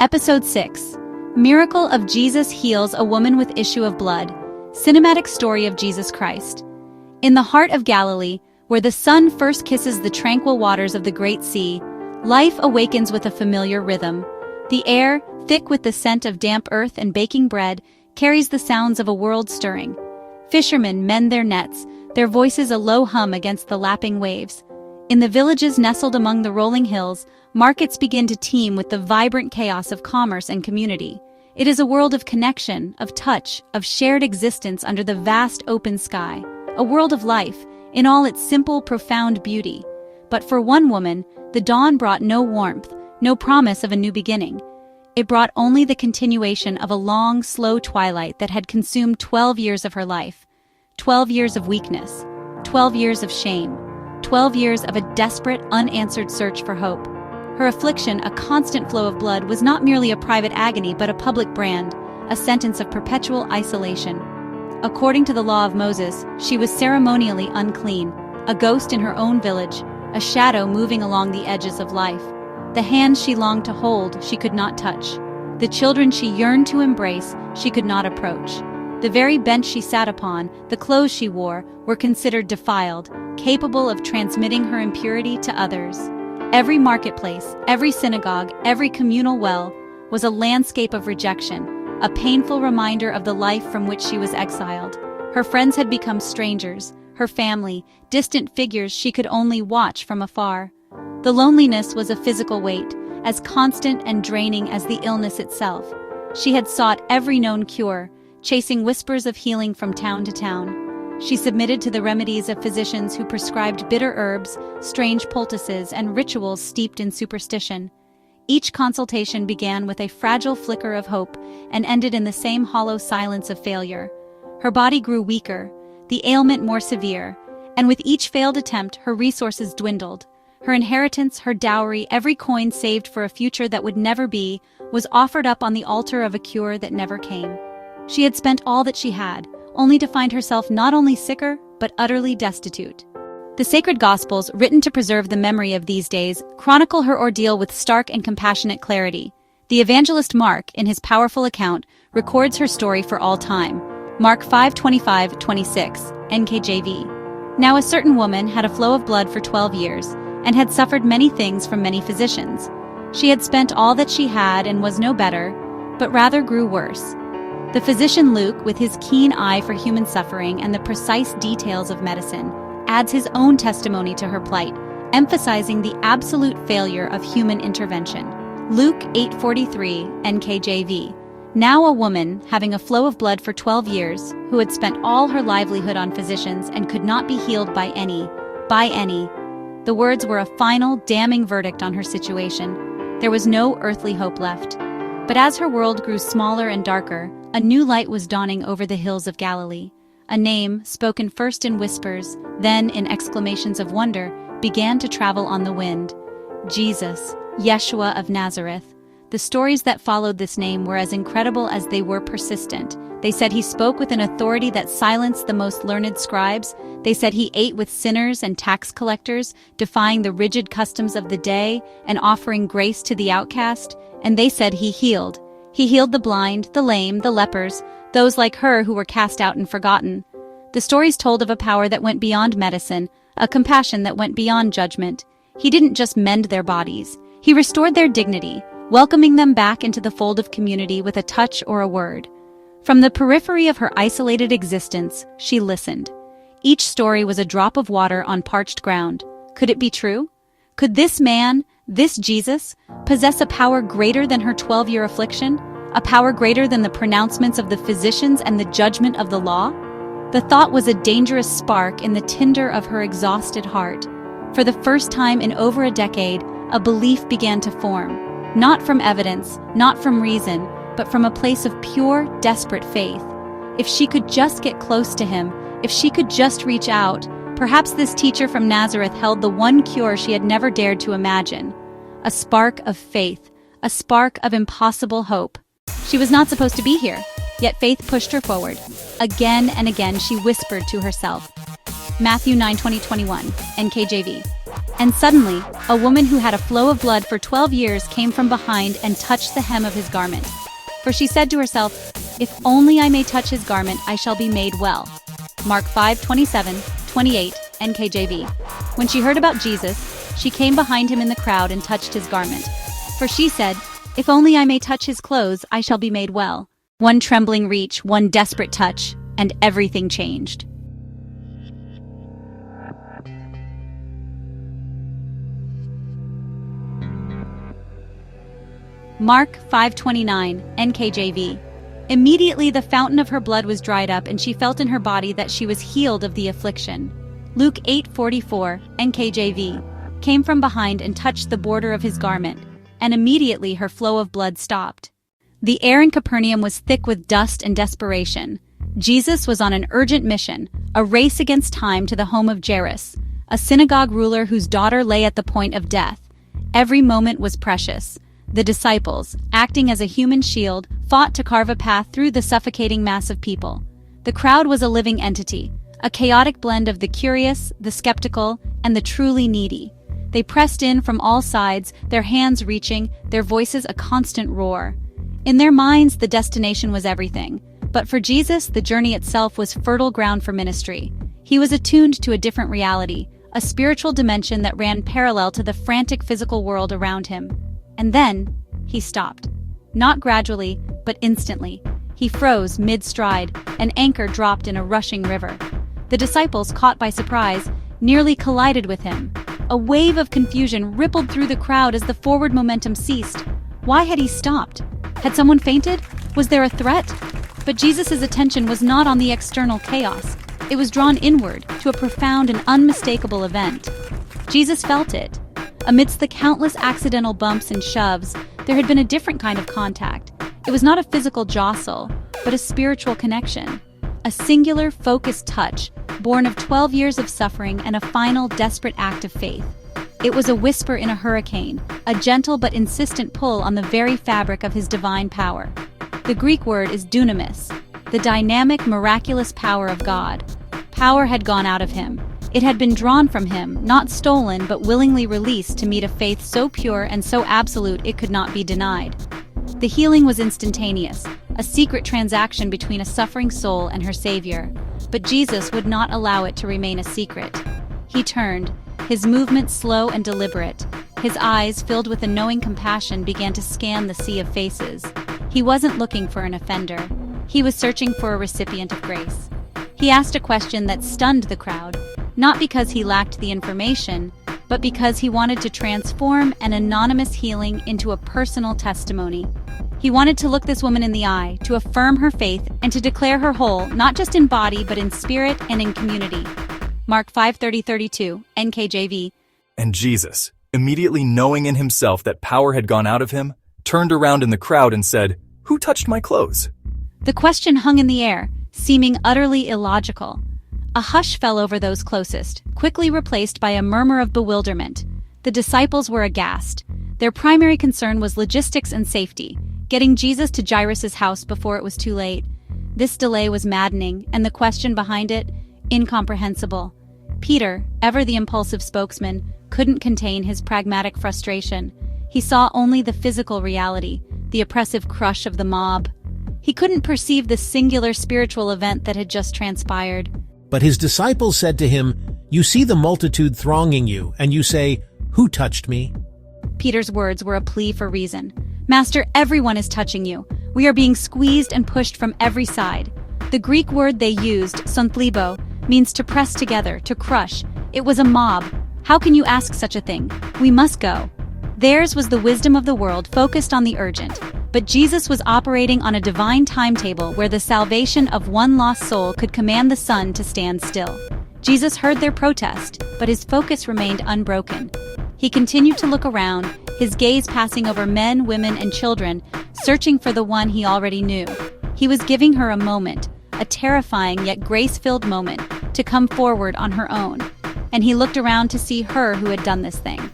Episode 6. Miracle of Jesus heals a woman with issue of blood. Cinematic story of Jesus Christ. In the heart of Galilee, where the sun first kisses the tranquil waters of the great sea, life awakens with a familiar rhythm. The air, thick with the scent of damp earth and baking bread, carries the sounds of a world stirring. Fishermen mend their nets, their voices a low hum against the lapping waves. In the villages nestled among the rolling hills, markets begin to teem with the vibrant chaos of commerce and community. It is a world of connection, of touch, of shared existence under the vast open sky. A world of life, in all its simple, profound beauty. But for one woman, the dawn brought no warmth, no promise of a new beginning. It brought only the continuation of a long, slow twilight that had consumed 12 years of her life. 12 years of weakness. 12 years of shame. 12 years of a desperate, unanswered search for hope. Her affliction, a constant flow of blood, was not merely a private agony but a public brand, a sentence of perpetual isolation. According to the law of Moses, she was ceremonially unclean, a ghost in her own village, a shadow moving along the edges of life. The hands she longed to hold, she could not touch. The children she yearned to embrace, she could not approach. The very bench she sat upon, the clothes she wore, were considered defiled, capable of transmitting her impurity to others. Every marketplace, every synagogue, every communal well was a landscape of rejection, a painful reminder of the life from which she was exiled. Her friends had become strangers, her family, distant figures she could only watch from afar. The loneliness was a physical weight, as constant and draining as the illness itself. She had sought every known cure, chasing whispers of healing from town to town. She submitted to the remedies of physicians who prescribed bitter herbs, strange poultices, and rituals steeped in superstition. Each consultation began with a fragile flicker of hope and ended in the same hollow silence of failure. Her body grew weaker, the ailment more severe, and with each failed attempt, her resources dwindled. Her inheritance, her dowry, every coin saved for a future that would never be, was offered up on the altar of a cure that never came. She had spent all that she had, only to find herself not only sicker, but utterly destitute. The sacred Gospels, written to preserve the memory of these days, chronicle her ordeal with stark and compassionate clarity. The evangelist Mark, in his powerful account, records her story for all time. Mark 5:25-26, NKJV. Now a certain woman had a flow of blood for 12 years, and had suffered many things from many physicians. She had spent all that she had and was no better, but rather grew worse. The physician Luke, with his keen eye for human suffering and the precise details of medicine, adds his own testimony to her plight, emphasizing the absolute failure of human intervention. Luke 8:43, NKJV. Now a woman, having a flow of blood for 12 years, who had spent all her livelihood on physicians and could not be healed by any. The words were a final, damning verdict on her situation. There was no earthly hope left. But as her world grew smaller and darker, a new light was dawning over the hills of Galilee. A name, spoken first in whispers, then in exclamations of wonder, began to travel on the wind. Jesus, Yeshua of Nazareth. The stories that followed this name were as incredible as they were persistent. They said he spoke with an authority that silenced the most learned scribes. They said he ate with sinners and tax collectors, defying the rigid customs of the day and offering grace to the outcast. And they said he healed. He healed the blind, the lame, the lepers, those like her who were cast out and forgotten. The stories told of a power that went beyond medicine, a compassion that went beyond judgment. He didn't just mend their bodies. He restored their dignity, welcoming them back into the fold of community with a touch or a word. From the periphery of her isolated existence, she listened. Each story was a drop of water on parched ground. Could it be true? Could this man, this Jesus, possess a power greater than her 12-year affliction? A power greater than the pronouncements of the physicians and the judgment of the law? The thought was a dangerous spark in the tinder of her exhausted heart. For the first time in over a decade, a belief began to form. Not from evidence, not from reason, but from a place of pure, desperate faith. If she could just get close to him, if she could just reach out, perhaps this teacher from Nazareth held the one cure she had never dared to imagine. A spark of faith, a spark of impossible hope. She was not supposed to be here, yet faith pushed her forward. Again and again she whispered to herself. Matthew 9:20-21, NKJV. And suddenly, a woman who had a flow of blood for 12 years came from behind and touched the hem of his garment. For she said to herself, "If only I may touch his garment, I shall be made well." Mark 5:27-28, NKJV. When she heard about Jesus, she came behind him in the crowd and touched his garment. For she said, "If only I may touch his clothes, I shall be made well." One trembling reach, one desperate touch, and everything changed. Mark 5:29, NKJV. Immediately the fountain of her blood was dried up, and she felt in her body that she was healed of the affliction. Luke 8:44, NKJV. Came from behind and touched the border of his garment, and immediately her flow of blood stopped. The air in Capernaum was thick with dust and desperation. Jesus was on an urgent mission, a race against time to the home of Jairus, a synagogue ruler whose daughter lay at the point of death. Every moment was precious. The disciples, acting as a human shield, fought to carve a path through the suffocating mass of people. The crowd was a living entity, a chaotic blend of the curious, the skeptical, and the truly needy. They pressed in from all sides, their hands reaching, their voices a constant roar. In their minds, the destination was everything. But for Jesus, the journey itself was fertile ground for ministry. He was attuned to a different reality, a spiritual dimension that ran parallel to the frantic physical world around him. And then, he stopped. Not gradually, but instantly. He froze mid-stride, an anchor dropped in a rushing river. The disciples, caught by surprise, nearly collided with him. A wave of confusion rippled through the crowd as the forward momentum ceased. Why had he stopped? Had someone fainted? Was there a threat? But Jesus' attention was not on the external chaos. It was drawn inward, to a profound and unmistakable event. Jesus felt it. Amidst the countless accidental bumps and shoves, there had been a different kind of contact. It was not a physical jostle, but a spiritual connection. A singular, focused touch, born of 12 years of suffering and a final, desperate act of faith. It was a whisper in a hurricane, a gentle but insistent pull on the very fabric of his divine power. The Greek word is dunamis, the dynamic, miraculous power of God. Power had gone out of him. It had been drawn from him, not stolen, but willingly released to meet a faith so pure and so absolute it could not be denied. The healing was instantaneous, a secret transaction between a suffering soul and her Savior. But Jesus would not allow it to remain a secret. He turned, his movements slow and deliberate. His eyes, filled with a knowing compassion, began to scan the sea of faces. He wasn't looking for an offender. He was searching for a recipient of grace. He asked a question that stunned the crowd, not because he lacked the information, but because he wanted to transform an anonymous healing into a personal testimony. He wanted to look this woman in the eye, to affirm her faith, and to declare her whole, not just in body, but in spirit and in community. Mark 5:30-32, NKJV. And Jesus, immediately knowing in himself that power had gone out of him, turned around in the crowd and said, "Who touched my clothes?" The question hung in the air, seeming utterly illogical. A hush fell over those closest, quickly replaced by a murmur of bewilderment. The disciples were aghast. Their primary concern was logistics and safety, getting Jesus to Jairus' house before it was too late. This delay was maddening, and the question behind it, incomprehensible. Peter, ever the impulsive spokesman, couldn't contain his pragmatic frustration. He saw only the physical reality, the oppressive crush of the mob. He couldn't perceive the singular spiritual event that had just transpired. But his disciples said to him, "You see the multitude thronging you, and you say, 'Who touched me?'" Peter's words were a plea for reason. "Master, everyone is touching you. We are being squeezed and pushed from every side." The Greek word they used, sonthlibo, means to press together, to crush. It was a mob. How can you ask such a thing? We must go. Theirs was the wisdom of the world focused on the urgent. But Jesus was operating on a divine timetable where the salvation of one lost soul could command the sun to stand still. Jesus heard their protest, but his focus remained unbroken. He continued to look around, his gaze passing over men, women, and children, searching for the one he already knew. He was giving her a moment, a terrifying yet grace-filled moment, to come forward on her own. And he looked around to see her who had done this thing.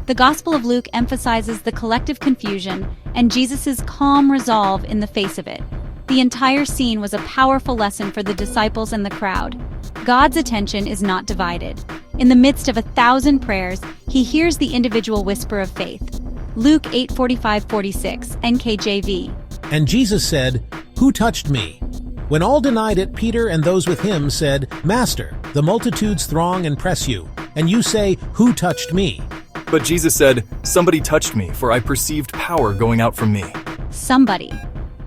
The Gospel of Luke emphasizes the collective confusion and Jesus' calm resolve in the face of it. The entire scene was a powerful lesson for the disciples and the crowd. God's attention is not divided. In the midst of 1,000 prayers, he hears the individual whisper of faith. Luke 8:45-46, NKJV. And Jesus said, "Who touched me?" When all denied it, Peter and those with him said, "Master, the multitudes throng and press you, and you say, 'Who touched me?'" But Jesus said, "Somebody touched me, for I perceived power going out from me." Somebody.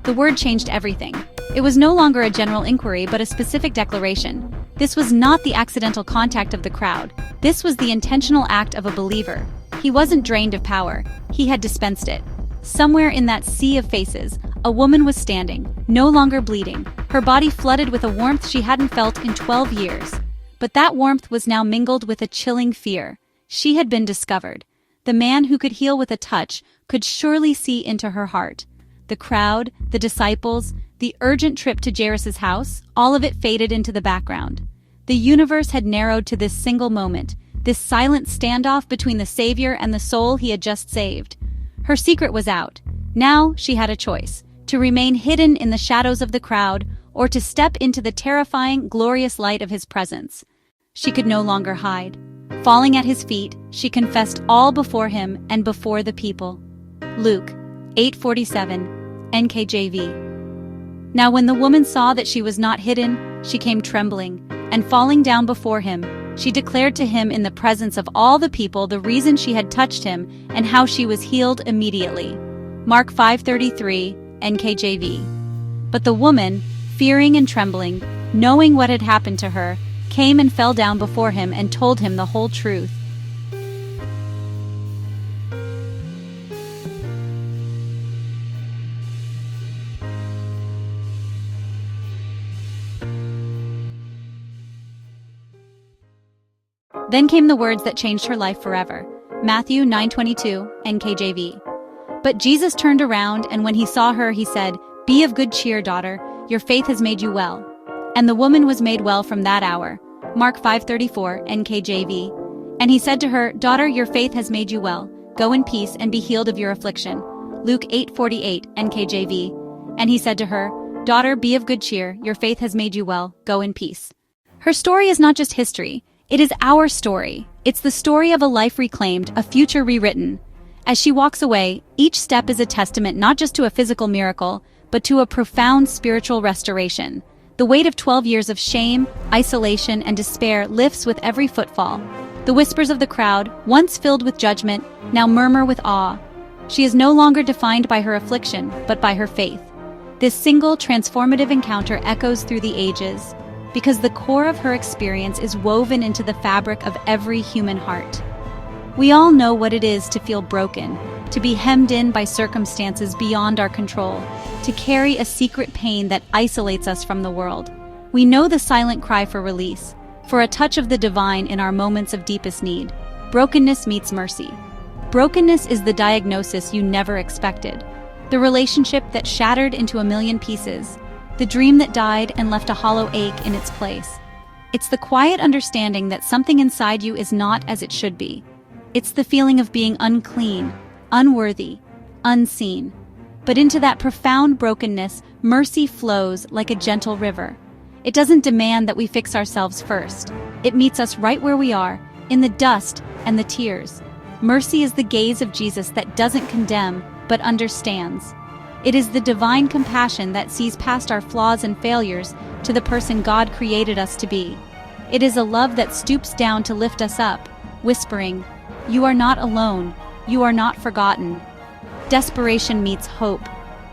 The word changed everything. It was no longer a general inquiry, but a specific declaration. This was not the accidental contact of the crowd. This was the intentional act of a believer. He wasn't drained of power. He had dispensed it. Somewhere in that sea of faces, a woman was standing, no longer bleeding, her body flooded with a warmth she hadn't felt in 12 years. But that warmth was now mingled with a chilling fear. She had been discovered. The man who could heal with a touch could surely see into her heart. The crowd, the disciples, the urgent trip to Jairus' house, all of it faded into the background. The universe had narrowed to this single moment, this silent standoff between the Savior and the soul he had just saved. Her secret was out. Now she had a choice: to remain hidden in the shadows of the crowd, or to step into the terrifying, glorious light of his presence. She could no longer hide. Falling at his feet, she confessed all before him and before the people. Luke 8:47, NKJV. Now when the woman saw that she was not hidden, she came trembling, and falling down before him, she declared to him in the presence of all the people the reason she had touched him and how she was healed immediately. Mark 5:33, NKJV. But the woman, fearing and trembling, knowing what had happened to her, came and fell down before him and told him the whole truth. Then came the words that changed her life forever. Matthew 9:22, NKJV. But Jesus turned around, and when he saw her, he said, "Be of good cheer, daughter, your faith has made you well." And the woman was made well from that hour. Mark 5:34, NKJV. And he said to her, "Daughter, your faith has made you well. Go in peace and be healed of your affliction." Luke 8:48, NKJV. And he said to her, "Daughter, be of good cheer, your faith has made you well. Go in peace." Her story is not just history. It is our story. It's the story of a life reclaimed, a future rewritten. As she walks away, each step is a testament not just to a physical miracle, but to a profound spiritual restoration. The weight of 12 years of shame, isolation, and despair lifts with every footfall. The whispers of the crowd, once filled with judgment, now murmur with awe. She is no longer defined by her affliction, but by her faith. This single transformative encounter echoes through the ages, because the core of her experience is woven into the fabric of every human heart. We all know what it is to feel broken, to be hemmed in by circumstances beyond our control, to carry a secret pain that isolates us from the world. We know the silent cry for release, for a touch of the divine in our moments of deepest need. Brokenness meets mercy. Brokenness is the diagnosis you never expected, the relationship that shattered into a million pieces, the dream that died and left a hollow ache in its place. It's the quiet understanding that something inside you is not as it should be. It's the feeling of being unclean, unworthy, unseen. But into that profound brokenness, mercy flows like a gentle river. It doesn't demand that we fix ourselves first. It meets us right where we are, in the dust and the tears. Mercy is the gaze of Jesus that doesn't condemn, but understands. It is the divine compassion that sees past our flaws and failures to the person God created us to be. It is a love that stoops down to lift us up, whispering, "You are not alone. You are not forgotten." Desperation meets hope.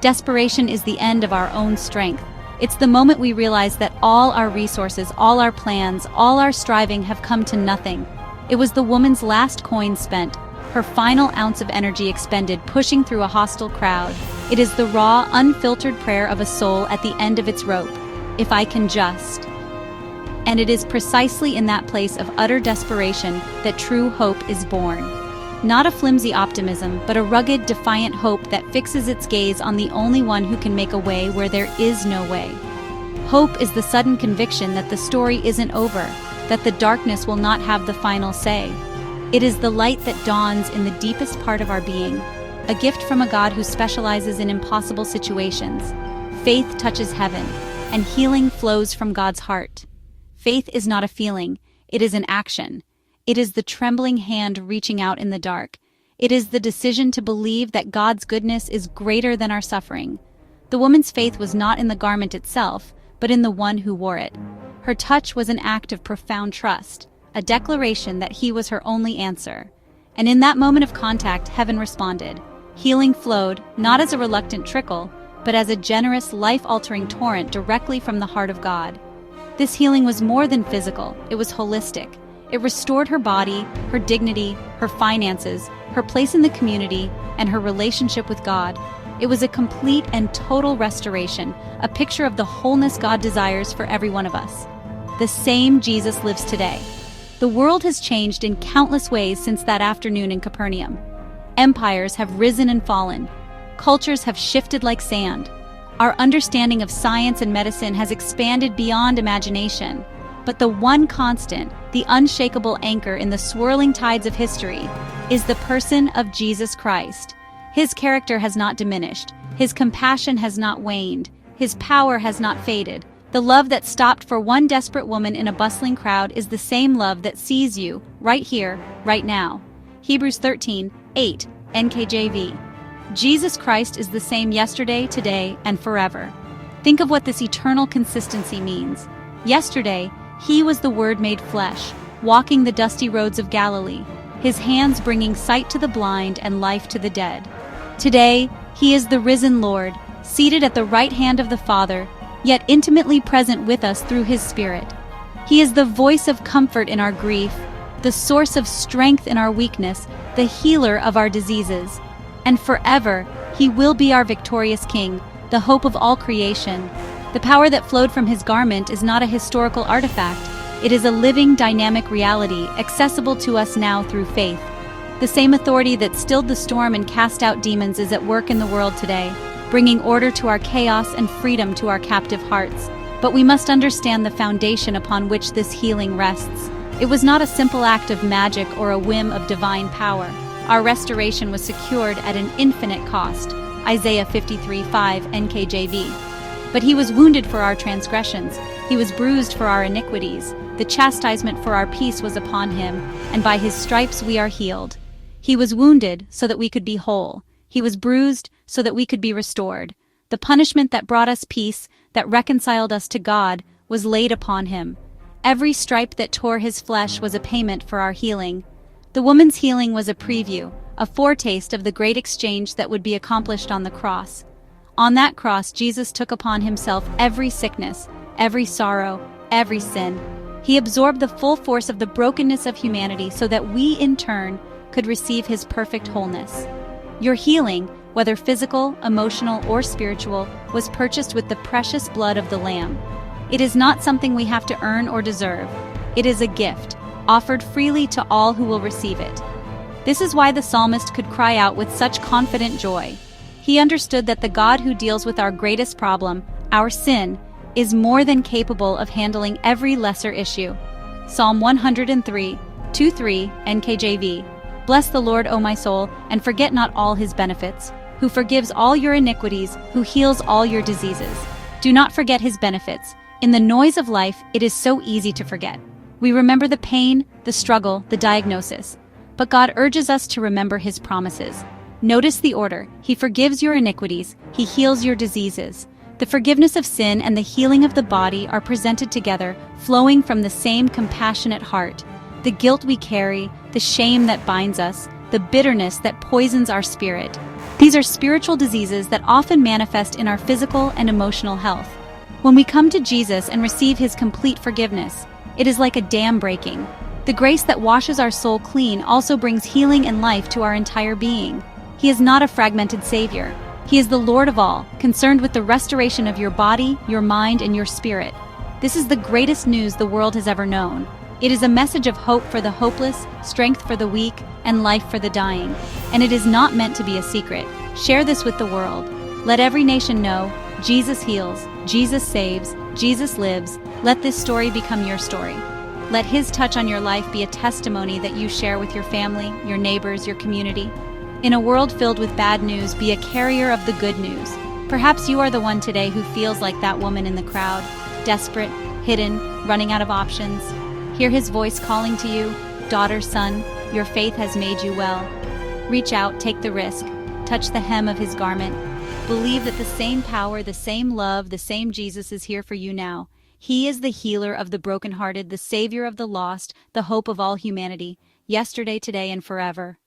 Desperation is the end of our own strength. It's the moment we realize that all our resources, all our plans, all our striving have come to nothing. It was the woman's last coin spent, her final ounce of energy expended pushing through a hostile crowd. It is the raw, unfiltered prayer of a soul at the end of its rope, "If I can just." And it is precisely in that place of utter desperation that true hope is born. Not a flimsy optimism, but a rugged, defiant hope that fixes its gaze on the only one who can make a way where there is no way. Hope is the sudden conviction that the story isn't over, that the darkness will not have the final say. It is the light that dawns in the deepest part of our being, a gift from a God who specializes in impossible situations. Faith touches heaven, and healing flows from God's heart. Faith is not a feeling, it is an action. It is the trembling hand reaching out in the dark. It is the decision to believe that God's goodness is greater than our suffering. The woman's faith was not in the garment itself, but in the one who wore it. Her touch was an act of profound trust, a declaration that he was her only answer. And in that moment of contact, heaven responded. Healing flowed, not as a reluctant trickle, but as a generous, life-altering torrent directly from the heart of God. This healing was more than physical, it was holistic. It restored her body, her dignity, her finances, her place in the community, and her relationship with God. It was a complete and total restoration, a picture of the wholeness God desires for every one of us. The same Jesus lives today. The world has changed in countless ways since that afternoon in Capernaum. Empires have risen and fallen. Cultures have shifted like sand. Our understanding of science and medicine has expanded beyond imagination. But the one constant, the unshakable anchor in the swirling tides of history, is the person of Jesus Christ. His character has not diminished. His compassion has not waned. His power has not faded. The love that stopped for one desperate woman in a bustling crowd is the same love that sees you, right here, right now. Hebrews 13:8, NKJV. Jesus Christ is the same yesterday, today, and forever. Think of what this eternal consistency means. Yesterday, he was the Word made flesh, walking the dusty roads of Galilee, his hands bringing sight to the blind and life to the dead. Today, he is the risen Lord, seated at the right hand of the Father, yet intimately present with us through his Spirit. He is the voice of comfort in our grief, the source of strength in our weakness, the healer of our diseases. And forever, he will be our victorious King, the hope of all creation. The power that flowed from his garment is not a historical artifact. It is a living, dynamic reality, accessible to us now through faith. The same authority that stilled the storm and cast out demons is at work in the world today, bringing order to our chaos and freedom to our captive hearts. But we must understand the foundation upon which this healing rests. It was not a simple act of magic or a whim of divine power. Our restoration was secured at an infinite cost. Isaiah 53:5 NKJV. But he was wounded for our transgressions. He was bruised for our iniquities. The chastisement for our peace was upon him, and by his stripes we are healed. He was wounded so that we could be whole. He was bruised so that we could be restored. The punishment that brought us peace, that reconciled us to God, was laid upon him. Every stripe that tore his flesh was a payment for our healing. The woman's healing was a preview, a foretaste of the great exchange that would be accomplished on the cross. On that cross, Jesus took upon himself every sickness, every sorrow, every sin. He absorbed the full force of the brokenness of humanity so that we, in turn, could receive his perfect wholeness. Your healing, whether physical, emotional, or spiritual, was purchased with the precious blood of the Lamb. It is not something we have to earn or deserve. It is a gift, offered freely to all who will receive it. This is why the psalmist could cry out with such confident joy. He understood that the God who deals with our greatest problem, our sin, is more than capable of handling every lesser issue. Psalm 103:2-3 NKJV. Bless the Lord, O my soul, and forget not all his benefits, who forgives all your iniquities, who heals all your diseases. Do not forget his benefits. In the noise of life, it is so easy to forget. We remember the pain, the struggle, the diagnosis. But God urges us to remember his promises. Notice the order. He forgives your iniquities. He heals your diseases. The forgiveness of sin and the healing of the body are presented together, flowing from the same compassionate heart. The guilt we carry, the shame that binds us, the bitterness that poisons our spirit. These are spiritual diseases that often manifest in our physical and emotional health. When we come to Jesus and receive his complete forgiveness, it is like a dam breaking. The grace that washes our soul clean also brings healing and life to our entire being. He is not a fragmented Savior. He is the Lord of all, concerned with the restoration of your body, your mind, and your spirit. This is the greatest news the world has ever known. It is a message of hope for the hopeless, strength for the weak, and life for the dying. And it is not meant to be a secret. Share this with the world. Let every nation know Jesus heals, Jesus saves, Jesus lives. Let this story become your story. Let his touch on your life be a testimony that you share with your family, your neighbors, your community. In a world filled with bad news, be a carrier of the good news. Perhaps you are the one today who feels like that woman in the crowd, desperate, hidden, running out of options. Hear his voice calling to you, Daughter, son, your faith has made you well. Reach out, take the risk, touch the hem of his garment. Believe that the same power, the same love, the same Jesus is here for you now. He is the healer of the brokenhearted, the savior of the lost, the hope of all humanity, yesterday, today, and forever.